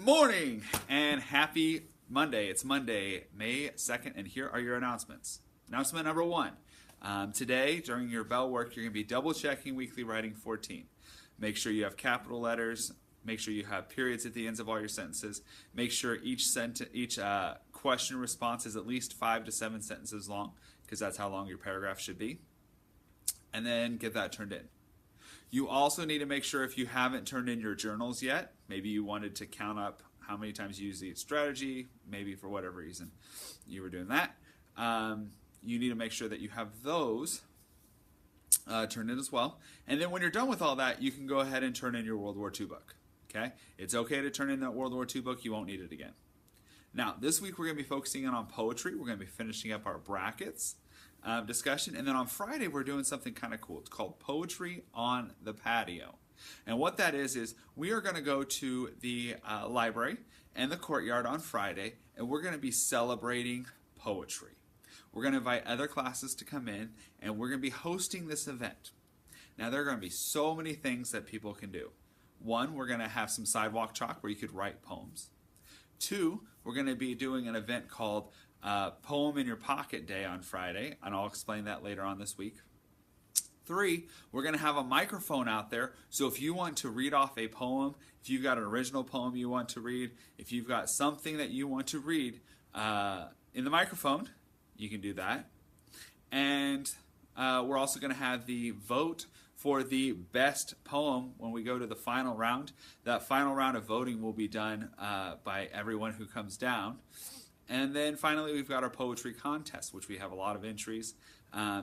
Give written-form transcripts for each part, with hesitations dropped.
morning and happy Monday. It's Monday, May 2nd, and here are your announcements. Announcement number one. Today, during your bell work, you're going to be double checking weekly writing 14. Make sure you have capital letters. Make sure you have periods at the ends of all your sentences. Make sure each question response is at least 5 to 7 sentences long, because that's how long your paragraph should be. And then get that turned in. You also need to make sure, if you haven't turned in your journals yet, maybe you wanted to count up how many times you use each strategy, maybe for whatever reason you were doing that. You need to make sure that you have those turned in as well. And then when you're done with all that, you can go ahead and turn in your World War II book. Okay? It's okay to turn in that World War II book. You won't need it again. Now, this week we're going to be focusing on poetry. We're going to be finishing up our brackets discussion. And then on Friday, we're doing something kind of cool. It's called Poetry on the Patio. And what that is we are going to go to the library and the courtyard on Friday, and we're going to be celebrating poetry. We're going to invite other classes to come in, and we're going to be hosting this event. Now, there are going to be so many things that people can do. One, we're going to have some sidewalk chalk where you could write poems. Two, we're going to be doing an event called Poem in Your Pocket Day on Friday, and I'll explain that later on this week. Three, we're going to have a microphone out there, so if you want to read off a poem, if you've got an original poem you want to read, if you've got something that you want to read in the microphone, you can do that. And we're also going to have the vote for the best poem when we go to the final round. That final round of voting will be done by everyone who comes down. And then finally, we've got our poetry contest, which we have a lot of entries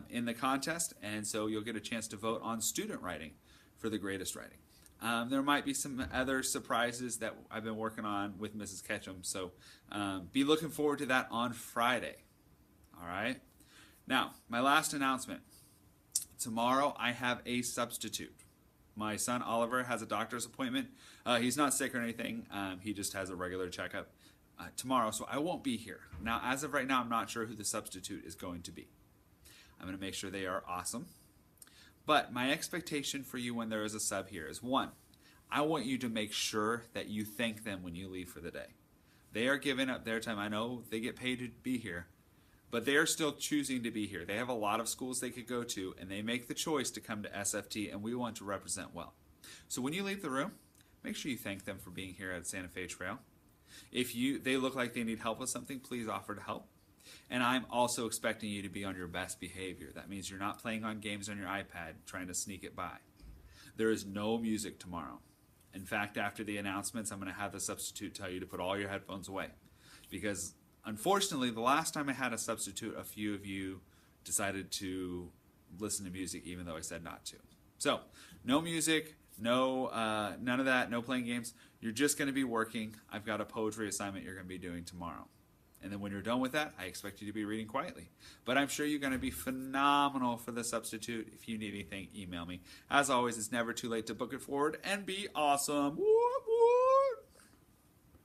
in the contest. And so you'll get a chance to vote on student writing for the greatest writing. There might be some other surprises that I've been working on with Mrs. Ketchum. So be looking forward to that on Friday. All right. Now, my last announcement. Tomorrow, I have a substitute. My son, Oliver, has a doctor's appointment. He's not sick or anything. He just has a regular checkup tomorrow, so I won't be here. Now, as of right now, I'm not sure who the substitute is going to be. I'm going to make sure they are awesome. But my expectation for you when there is a sub here is, one, I want you to make sure that you thank them when you leave for the day. They are giving up their time. I know they get paid to be here, but they are still choosing to be here. They have a lot of schools they could go to, and they make the choice to come to SFT, and we want to represent well. So when you leave the room, make sure you thank them for being here at Santa Fe Trail. If they look like they need help with something, please offer to help. And I'm also expecting you to be on your best behavior. That means you're not playing on games on your iPad, trying to sneak it by. There is no music tomorrow. In fact, after the announcements, I'm going to have the substitute tell you to put all your headphones away. Because unfortunately, the last time I had a substitute, a few of you decided to listen to music even though I said not to. So, no music, none of that, no playing games. You're just going to be working. I've got a poetry assignment you're going to be doing tomorrow. And then when you're done with that, I expect you to be reading quietly. But I'm sure you're going to be phenomenal for the substitute. If you need anything, email me. As always, it's never too late to book it forward and be awesome. Woo!